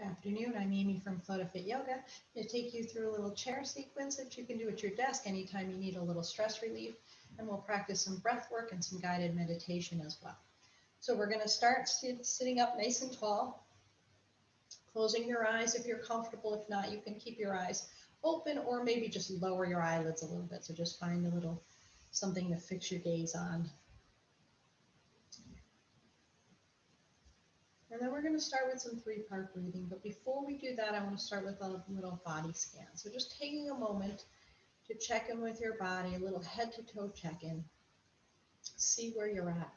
Afternoon. I'm Amy from Flow to Fit Yoga. I'm going to take you through a little chair sequence that you can do at your desk anytime you need a little stress relief. And we'll practice some breath work and some guided meditation as well. So we're going to start sitting up nice and tall, closing your eyes if you're comfortable. If not, you can keep your eyes open or maybe just lower your eyelids a little bit. So just find a little something to fix your gaze on. And then we're going to start with some three-part breathing. But before we do that, I want to start with a little body scan. So just taking a moment to check in with your body, a little head to toe check in. See where you're at.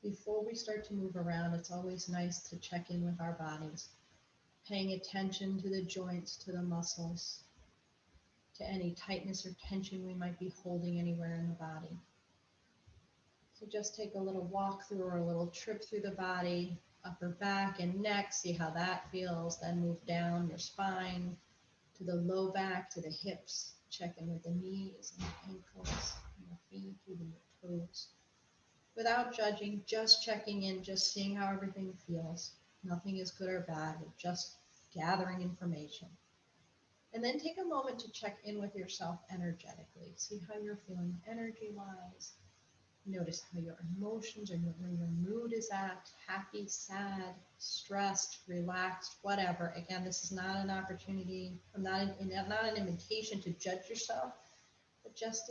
Before we start to move around, it's always nice to check in with our bodies, paying attention to the joints, to the muscles, to any tightness or tension we might be holding anywhere in the body. So just take a little walk through or a little trip through the body, upper back and neck, see how that feels. Then move down your spine to the low back, to the hips. Check in with the knees and the ankles and the feet, even your toes. Without judging, just checking in, just seeing how everything feels. Nothing is good or bad. We're just gathering information. And then take a moment to check in with yourself energetically. See how you're feeling energy-wise. Notice how your emotions or where your mood is at, happy, sad, stressed, relaxed, whatever. Again, this is not an opportunity, not an invitation to judge yourself, but just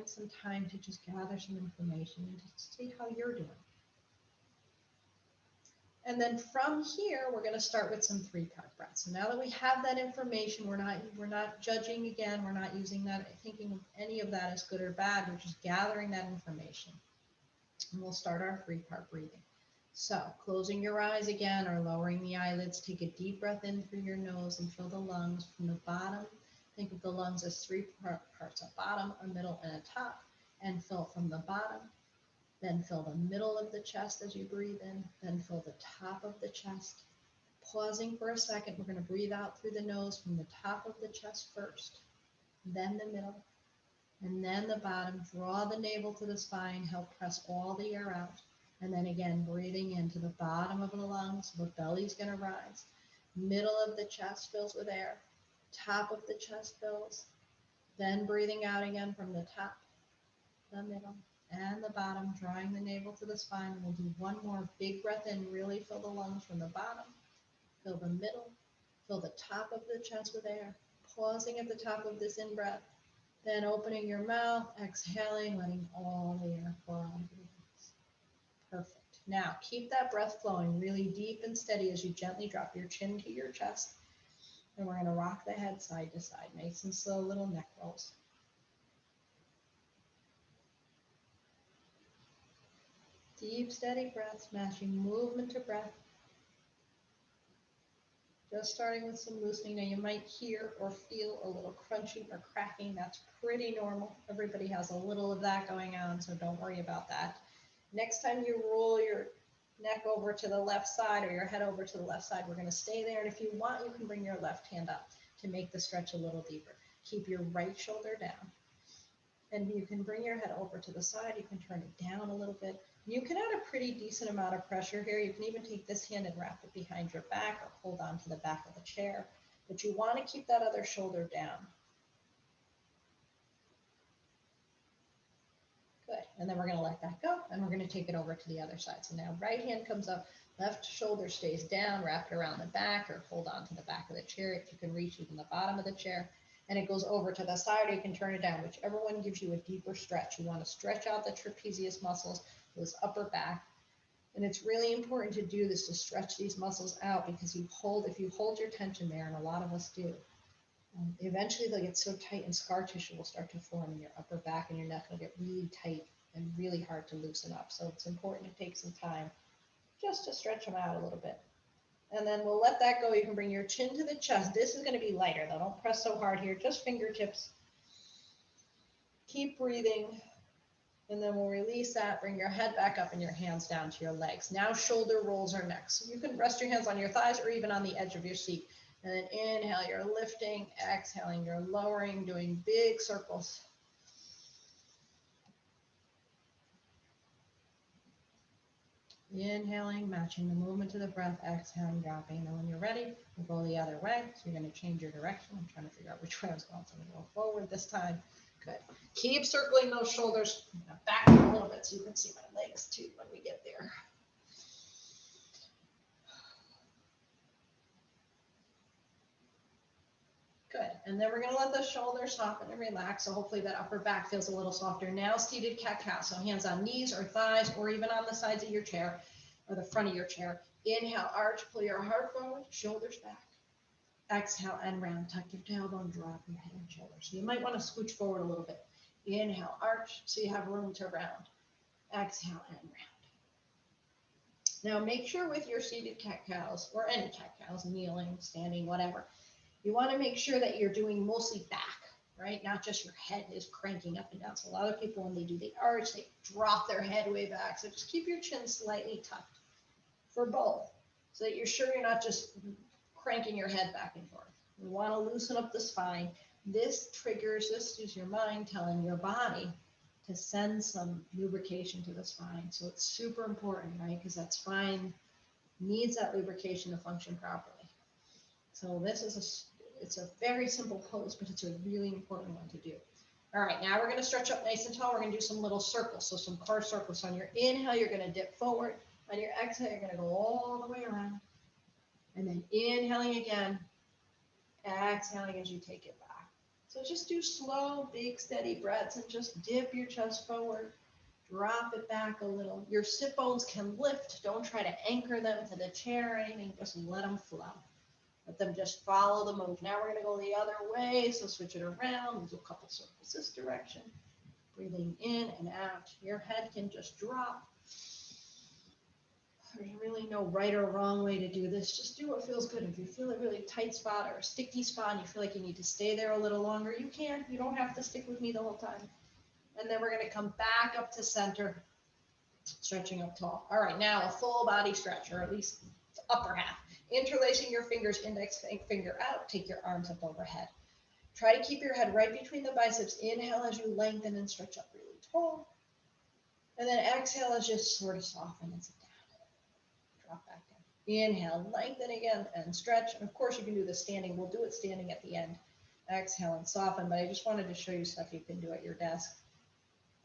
some time to just gather some information and to see how you're doing. And then from here, we're going to start with some three-part breaths. So now that we have that information, we're not judging again. We're not using that, thinking of any of that as good or bad. We're just gathering that information. And we'll start our three-part breathing. So closing your eyes again or lowering the eyelids, take a deep breath in through your nose and fill the lungs from the bottom. Think of the lungs as three parts, a bottom, a middle, and a top. And fill from the bottom. Then fill the middle of the chest as you breathe in. Then fill the top of the chest. Pausing for a second, we're going to breathe out through the nose from the top of the chest first. Then the middle. And then the bottom. Draw the navel to the spine. Help press all the air out. And then again, breathing into the bottom of the lungs. The belly's going to rise. Middle of the chest fills with air. Top of the chest fills. Then breathing out again from the top, the middle, and the bottom, drawing the navel to the spine. We'll do one more big breath in, really fill the lungs from the bottom, fill the middle, fill the top of the chest with air, pausing at the top of this in-breath, then opening your mouth, exhaling, letting all the air pour out of your lungs. Perfect. Now, keep that breath flowing really deep and steady as you gently drop your chin to your chest, and we're going to rock the head side to side, nice and slow, little neck rolls. Deep, steady breaths, matching movement to breath. Just starting with some loosening. Now you might hear or feel a little crunching or cracking. That's pretty normal. Everybody has a little of that going on, so don't worry about that. Next time you roll your neck over to the left side or your head over to the left side, we're going to stay there. And if you want, you can bring your left hand up to make the stretch a little deeper. Keep your right shoulder down. And you can bring your head over to the side. You can turn it down a little bit. You can add a pretty decent amount of pressure here. You can even take this hand and wrap it behind your back or hold on to the back of the chair. But you want to keep that other shoulder down. Good. And then we're going to let that go, and we're going to take it over to the other side. So now right hand comes up, left shoulder stays down, wrap it around the back or hold on to the back of the chair. If you can reach even the bottom of the chair. And it goes over to the side, or you can turn it down, whichever one gives you a deeper stretch. You want to stretch out the trapezius muscles, those upper back. And it's really important to do this, to stretch these muscles out, because if you hold your tension there, and a lot of us do, eventually they'll get so tight and scar tissue will start to form in your upper back, and your neck will get really tight and really hard to loosen up. So it's important to take some time just to stretch them out a little bit. And then we'll let that go. You can bring your chin to the chest. This is going to be lighter, though. Don't press so hard here. Just fingertips. Keep breathing. And then we'll release that. Bring your head back up and your hands down to your legs. Now shoulder rolls or necks. So you can rest your hands on your thighs or even on the edge of your seat. And then inhale, you're lifting. Exhaling, you're lowering, doing big circles. Inhaling, matching the movement to the breath, exhaling, dropping. And when you're ready, we'll go the other way. So you're going to change your direction. I'm trying to figure out which way I was going. So I'm going to go forward this time. Good. Keep circling those shoulders. I'm going to back up a little bit so you can see my legs too when we get there. Good. And then we're going to let the shoulders soften and relax. So hopefully that upper back feels a little softer. Now seated cat-cow. So hands on knees or thighs or even on the sides of your chair or the front of your chair. Inhale, arch, pull your heart forward, shoulders back. Exhale and round. Tuck your tailbone, drop your head and shoulders. So you might want to scooch forward a little bit. Inhale, arch, so you have room to round. Exhale and round. Now make sure with your seated cat-cows or any cat-cows, kneeling, standing, whatever, you want to make sure that you're doing mostly back, right? Not just your head is cranking up and down. So a lot of people, when they do the arch, they drop their head way back. So just keep your chin slightly tucked for both so that you're sure you're not just cranking your head back and forth. We want to loosen up the spine. This is your mind telling your body to send some lubrication to the spine. So it's super important, right? Because that spine needs that lubrication to function properly. So this is it's a very simple pose, but it's a really important one to do. All right, now we're going to stretch up nice and tall. We're going to do some little circles, so some car circles. So on your inhale, you're going to dip forward. On your exhale, you're going to go all the way around. And then inhaling again, exhaling as you take it back. So just do slow, big, steady breaths and just dip your chest forward. Drop it back a little. Your sit bones can lift. Don't try to anchor them to the chair or anything. Just let them flow. Let them just follow the move. Now we're going to go the other way. So switch it around. We'll do a couple circles this direction. Breathing in and out. Your head can just drop. There's really no right or wrong way to do this. Just do what feels good. If you feel a really tight spot or a sticky spot and you feel like you need to stay there a little longer, you can. You don't have to stick with me the whole time. And then we're going to come back up to center, stretching up tall. All right, now a full body stretch, or at least the upper half. Interlacing your fingers, index finger out, take your arms up overhead. Try to keep your head right between the biceps. Inhale as you lengthen and stretch up really tall. And then exhale as you sort of soften and sit down. Drop back down. Inhale, lengthen again and stretch. And of course you can do this standing. We'll do it standing at the end. Exhale and soften, but I just wanted to show you stuff you can do at your desk.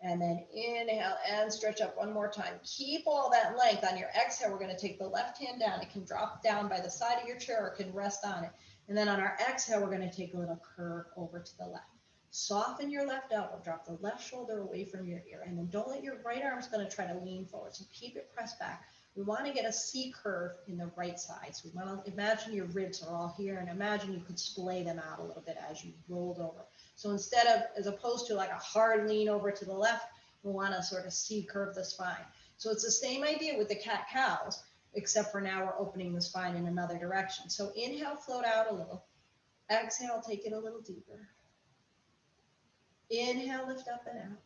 And then inhale and stretch up one more time. Keep all that length. On your exhale, we're going to take the left hand down. It can drop down by the side of your chair or it can rest on it. And then on our exhale, we're going to take a little curve over to the left. Soften your left elbow. Drop the left shoulder away from your ear. And then don't let your right arm's going to try to lean forward. So keep it pressed back. We want to get a C curve in the right side. So we want to imagine your ribs are all here and imagine you could splay them out a little bit as you rolled over. So instead of, as opposed to like a hard lean over to the left, we want to sort of C curve the spine. So it's the same idea with the cat-cows, except for now we're opening the spine in another direction. So inhale, float out a little. Exhale, take it a little deeper. Inhale, lift up and out.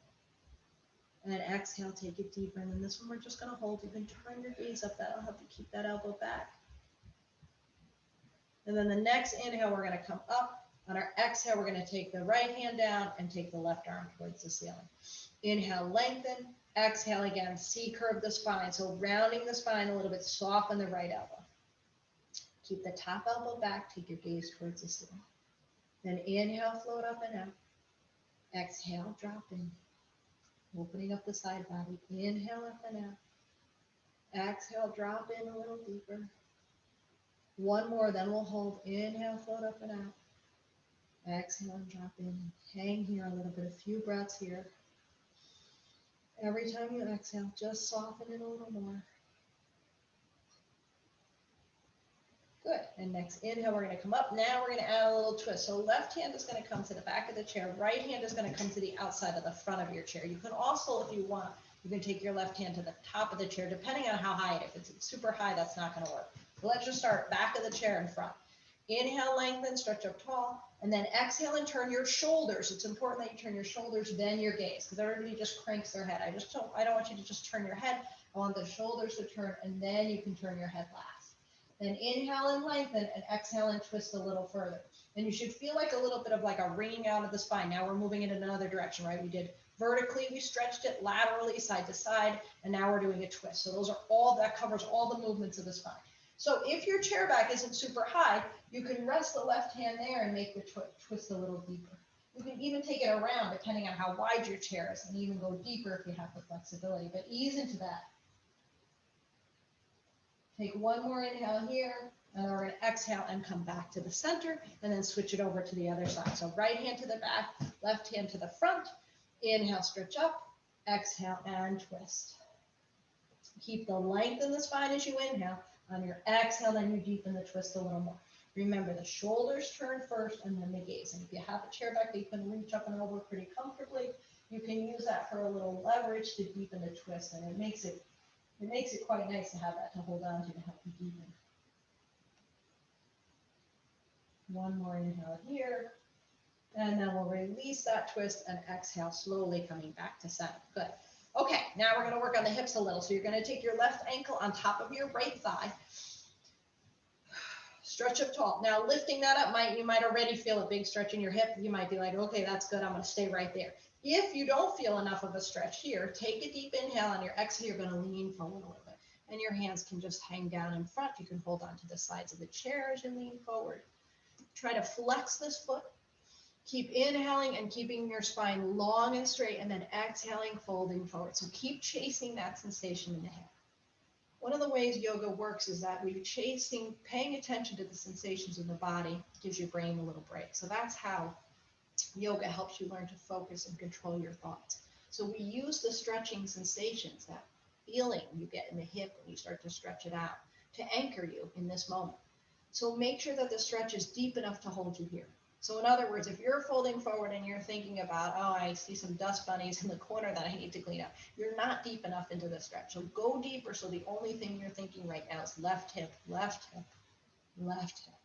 And then exhale, take it deeper. And then this one we're just going to hold. You can turn your gaze up. That'll help you keep that elbow back. And then the next inhale, we're going to come up. On our exhale, we're going to take the right hand down and take the left arm towards the ceiling. Inhale, lengthen. Exhale again, C curve the spine. So rounding the spine a little bit, soften the right elbow. Keep the top elbow back, take your gaze towards the ceiling. Then inhale, float up and out. Exhale, drop in. Opening up the side body. Inhale up and out. Exhale, drop in a little deeper. One more, then we'll hold. Inhale, float up and out. Exhale and drop in. Hang here a little bit, a few breaths here. Every time you exhale, just soften it a little more. Good. And next inhale, we're going to come up. Now we're going to add a little twist. So left hand is going to come to the back of the chair. Right hand is going to come to the outside of the front of your chair. You can also, if you want, you can take your left hand to the top of the chair, depending on how high it is. If it's super high, that's not going to work. So let's just start back of the chair in front. Inhale, lengthen, stretch up tall, and then exhale and turn your shoulders. It's important that you turn your shoulders, then your gaze, because everybody just cranks their head. I don't want you to just turn your head. I want the shoulders to turn, and then you can turn your head last. Then inhale and lengthen, and exhale and twist a little further. And you should feel like a little bit of like a ringing out of the spine. Now we're moving in another direction, right? We did Vertically, we stretched it, laterally, side to side, and now we're doing a twist. So those are all, that covers all the movements of the spine. So if your chair back isn't super high, you can rest the left hand there and make the twist a little deeper. You can even take it around depending on how wide your chair is, and even go deeper if you have the flexibility, but ease into that. Take one more inhale here, and then we're going to exhale and come back to the center, and then switch it over to the other side. So right hand to the back, left hand to the front. Inhale, stretch up, exhale, and twist. Keep the length in the spine as you inhale. On your exhale, then you deepen the twist a little more. Remember, the shoulders turn first and then the gaze. And if you have a chair back that you can reach up and over pretty comfortably, you can use that for a little leverage to deepen the twist. And it makes it quite nice to have that to hold on to help you deepen. One more inhale here. And then we'll release that twist and exhale, slowly coming back to center. Good. Okay, now we're going to work on the hips a little. So you're going to take your left ankle on top of your right thigh. Stretch up tall. Now lifting that up, you might already feel a big stretch in your hip. You might be like, okay, that's good. I'm going to stay right there. If you don't feel enough of a stretch here, take a deep inhale. On your exhale, you're going to lean forward a little bit. And your hands can just hang down in front. You can hold on to the sides of the chair as you lean forward. Try to flex this foot. Keep inhaling and keeping your spine long and straight, and then exhaling, folding forward. So keep chasing that sensation in the hip. One of the ways yoga works is that we're paying attention to the sensations in the body, gives your brain a little break. So that's how yoga helps you learn to focus and control your thoughts. So we use the stretching sensations, that feeling you get in the hip when you start to stretch it out, to anchor you in this moment. So make sure that the stretch is deep enough to hold you here. So in other words, if you're folding forward and you're thinking about, oh, I see some dust bunnies in the corner that I need to clean up, you're not deep enough into the stretch. So go deeper. So the only thing you're thinking right now is left hip, left hip, left hip.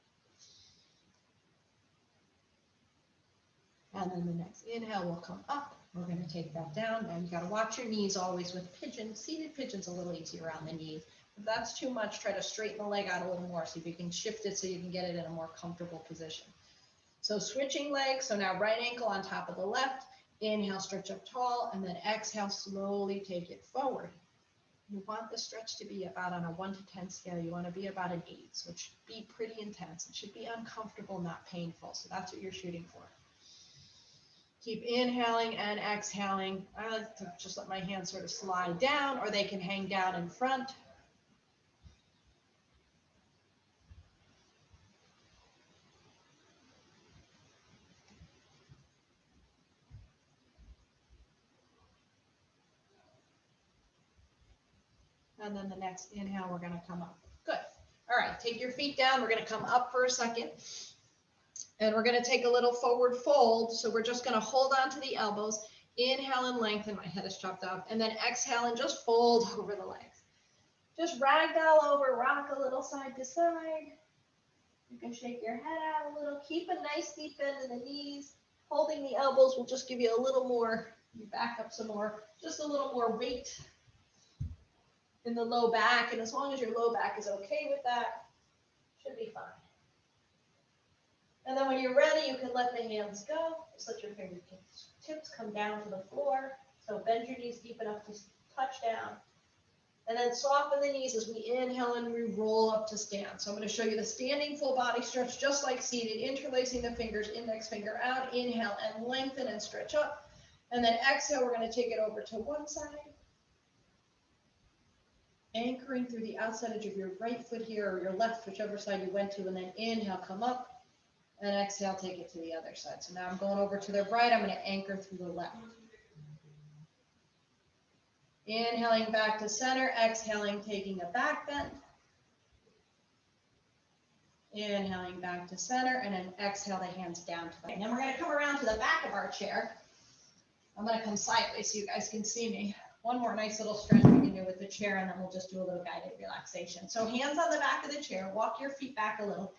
And then the next inhale will come up. We're going to take that down. Now you got to watch your knees always with pigeon. Seated pigeon's a little easier around the knees. If that's too much, try to straighten the leg out a little more. See if you can shift it so you can get it in a more comfortable position. So switching legs, so now right ankle on top of the left, inhale, stretch up tall, and then exhale, slowly take it forward. You want the stretch to be about on a 1 to 10 scale. You want to be about an 8, so it should be pretty intense. It should be uncomfortable, not painful, so that's what you're shooting for. Keep inhaling and exhaling. I like to just let my hands sort of slide down, or they can hang down in front. And then the next inhale, we're going to come up. Good. All right, take your feet down. We're going to come up for a second. And we're going to take a little forward fold. So we're just going to hold on to the elbows. Inhale and lengthen. My head is chopped off. And then exhale and just fold over the legs. Just ragdoll over, rock a little side to side. You can shake your head out a little. Keep a nice deep bend in the knees. Holding the elbows will just give you a little more, you back up some more, just a little more weight in the low back, and as long as your low back is okay with that, should be fine. And then when you're ready, you can let the hands go. Just let your fingertips come down to the floor. So bend your knees deep enough to touch down. And then soften the knees as we inhale and we roll up to stand. So I'm going to show you the standing full body stretch, just like seated, interlacing the fingers, index finger out, inhale and lengthen and stretch up. And then exhale, we're going to take it over to one side. Anchoring through the outside edge of your right foot here, or your left, whichever side you went to, and then inhale, come up, and exhale, take it to the other side. So now I'm going over to the right, I'm going to anchor through the left. Inhaling back to center, exhaling, taking a back bend. Inhaling back to center, and then exhale the hands down to the right. And then we're going to come around to the back of our chair. I'm going to come sideways so you guys can see me. One more nice little stretch we can do with the chair, and then we'll just do a little guided relaxation. So hands on the back of the chair, walk your feet back a little.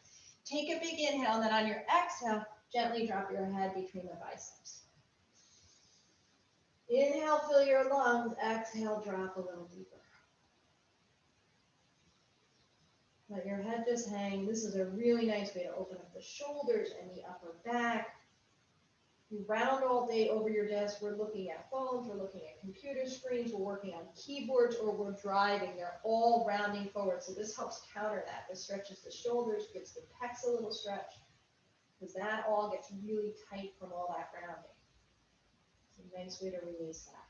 Take a big inhale, and then on your exhale, gently drop your head between the biceps. Inhale, fill your lungs. Exhale, drop a little deeper. Let your head just hang. This is a really nice way to open up the shoulders and the upper back. You round all day over your desk. We're looking at phones, we're looking at computer screens, we're working on keyboards, or we're driving. They're all rounding forward. So this helps counter that. This stretches the shoulders, gives the pecs a little stretch, because that all gets really tight from all that rounding. It's a nice way to release that.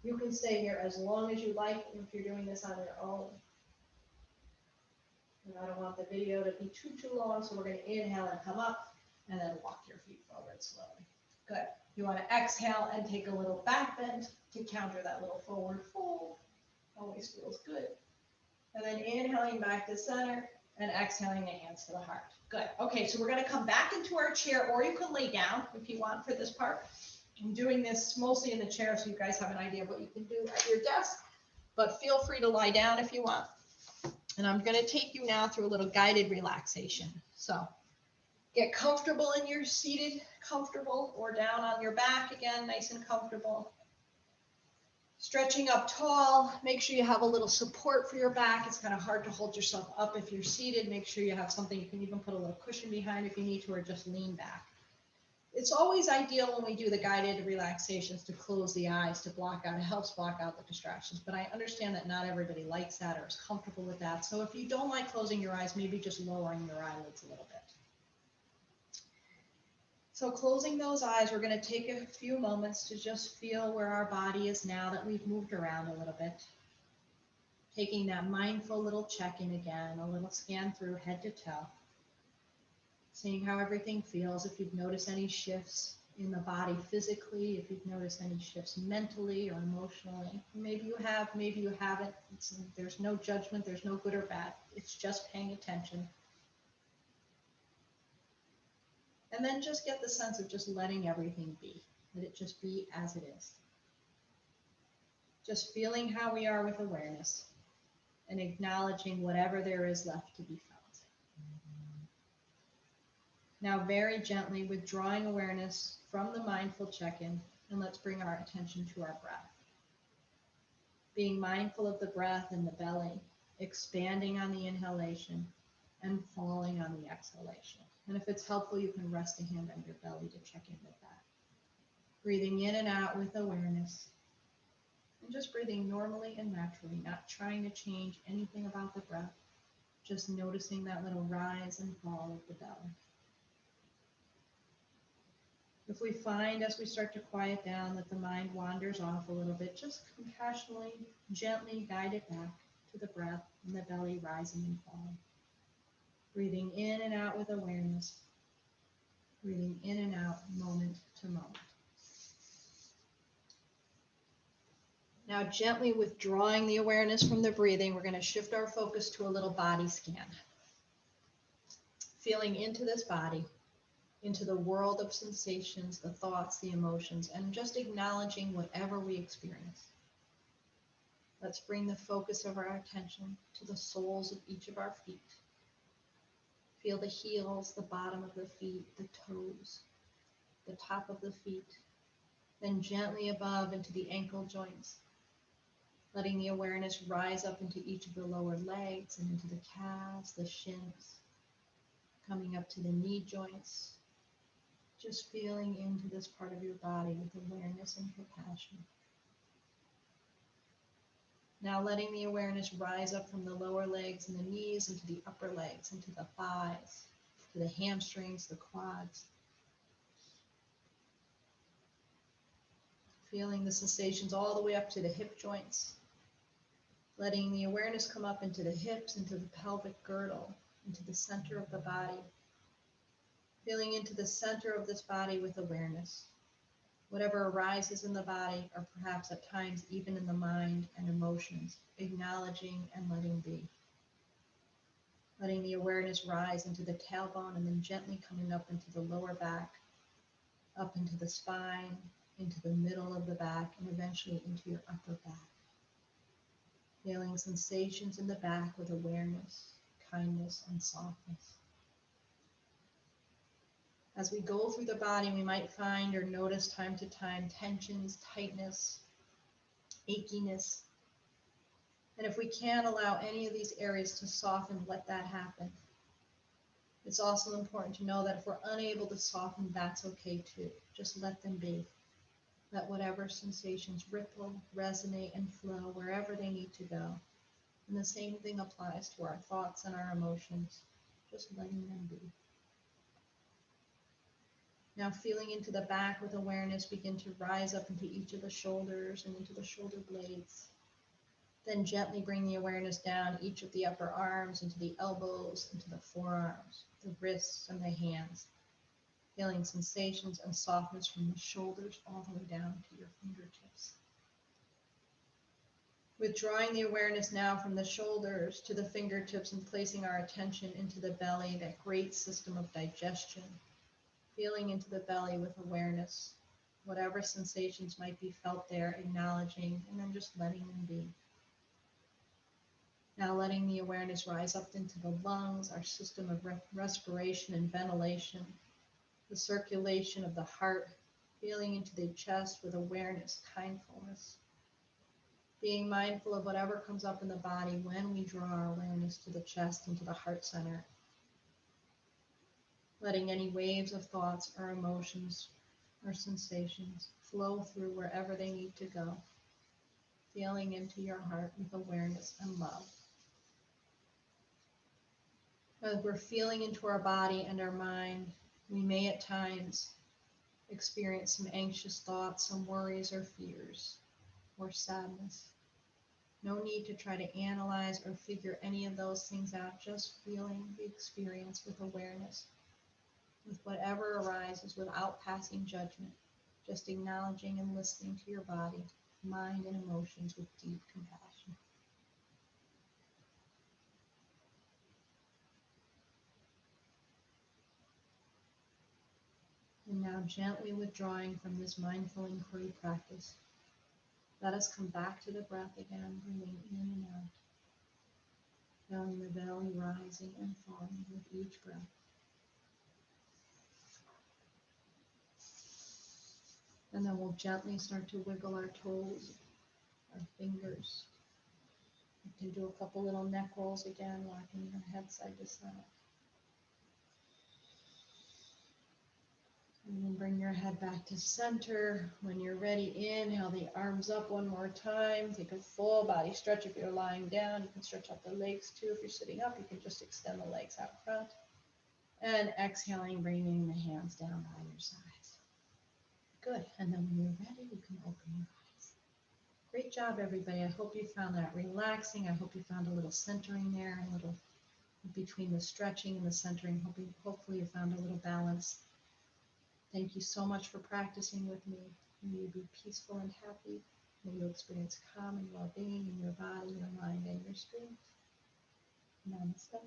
You can stay here as long as you like if you're doing this on your own. And I don't want the video to be too long, so we're going to inhale and come up, and then walk your feet forward slowly. Good. You want to exhale and take a little back bend to counter that little forward fold. Always feels good. And then inhaling back to center and exhaling the hands to the heart. Good. Okay, so we're going to come back into our chair, or you can lay down if you want for this part. I'm doing this mostly in the chair so you guys have an idea of what you can do at your desk, but feel free to lie down if you want. And I'm going to take you now through a little guided relaxation. So get comfortable in your seated, comfortable, or down on your back again, nice and comfortable. Stretching up tall, make sure you have a little support for your back. It's kind of hard to hold yourself up if you're seated. Make sure you have something you can even put a little cushion behind if you need to, or just lean back. It's always ideal when we do the guided relaxations to close the eyes, to block out. It helps block out the distractions, but I understand that not everybody likes that or is comfortable with that. So if you don't like closing your eyes, maybe just lowering your eyelids a little bit. So closing those eyes, we're going to take a few moments to just feel where our body is now that we've moved around a little bit. Taking that mindful little check-in again, a little scan through head to toe. Seeing how everything feels, if you've noticed any shifts in the body physically, if you've noticed any shifts mentally or emotionally. Maybe you have, maybe you haven't. There's no judgment, there's no good or bad. It's just paying attention. And then just get the sense of just letting everything be. Let it just be as it is. Just feeling how we are with awareness and acknowledging whatever there is left to be felt. Now, very gently withdrawing awareness from the mindful check-in, and let's bring our attention to our breath. Being mindful of the breath in the belly, expanding on the inhalation and falling on the exhalation. And if it's helpful, you can rest a hand on your belly to check in with that. Breathing in and out with awareness, and just breathing normally and naturally, not trying to change anything about the breath, just noticing that little rise and fall of the belly. If we find as we start to quiet down that the mind wanders off a little bit, just compassionately, gently guide it back to the breath and the belly rising and falling. Breathing in and out with awareness. Breathing in and out moment to moment. Now gently withdrawing the awareness from the breathing, we're going to shift our focus to a little body scan. Feeling into this body, into the world of sensations, the thoughts, the emotions, and just acknowledging whatever we experience. Let's bring the focus of our attention to the soles of each of our feet. Feel the heels, the bottom of the feet, the toes, the top of the feet, then gently above into the ankle joints, letting the awareness rise up into each of the lower legs and into the calves, the shins, coming up to the knee joints. Just feeling into this part of your body with awareness and compassion. Now letting the awareness rise up from the lower legs and the knees into the upper legs, into the thighs, to the hamstrings, the quads. Feeling the sensations all the way up to the hip joints. Letting the awareness come up into the hips, into the pelvic girdle, into the center of the body. Feeling into the center of this body with awareness. Whatever arises in the body, or perhaps at times even in the mind and emotions, acknowledging and letting be. Letting the awareness rise into the tailbone and then gently coming up into the lower back, up into the spine, into the middle of the back, and eventually into your upper back. Feeling sensations in the back with awareness, kindness, and softness. As we go through the body, we might find or notice time to time tensions, tightness, achiness. And if we can allow any of these areas to soften, let that happen. It's also important to know that if we're unable to soften, that's okay too. Just let them be. Let whatever sensations ripple, resonate, and flow wherever they need to go. And the same thing applies to our thoughts and our emotions. Just letting them be. Now feeling into the back with awareness, begin to rise up into each of the shoulders and into the shoulder blades. Then gently bring the awareness down each of the upper arms, into the elbows, into the forearms, the wrists, and the hands. Feeling sensations and softness from the shoulders all the way down to your fingertips. Withdrawing the awareness now from the shoulders to the fingertips and placing our attention into the belly, that great system of digestion. Feeling into the belly with awareness, whatever sensations might be felt there, acknowledging, and then just letting them be. Now letting the awareness rise up into the lungs, our system of respiration and ventilation, the circulation of the heart, feeling into the chest with awareness, kindfulness. Being mindful of whatever comes up in the body when we draw our awareness to the chest and to the heart center. Letting any waves of thoughts or emotions or sensations flow through wherever they need to go. Feeling into your heart with awareness and love. As we're feeling into our body and our mind, we may at times experience some anxious thoughts, some worries or fears, or sadness. No need to try to analyze or figure any of those things out, just feeling the experience with awareness, with whatever arises without passing judgment, just acknowledging and listening to your body, mind, and emotions with deep compassion. And now gently withdrawing from this mindful inquiry practice, let us come back to the breath again, breathing in and out, feeling the belly rising and falling with each breath. And then we'll gently start to wiggle our toes, our fingers. You can do a couple little neck rolls again, rocking your head side to side. And then bring your head back to center. When you're ready, inhale the arms up one more time. Take a full body stretch. If you're lying down, you can stretch out the legs too. If you're sitting up, you can just extend the legs out front. And exhaling, bringing the hands down by your sides. Good. And then when you're ready, you can open your eyes. Great job, everybody. I hope you found that relaxing. I hope you found a little centering there, a little between the stretching and the centering. Hopefully you found a little balance. Thank you so much for practicing with me. May you be peaceful and happy. May you experience calm and well-being in your body, your mind, and your spirit. Namaste.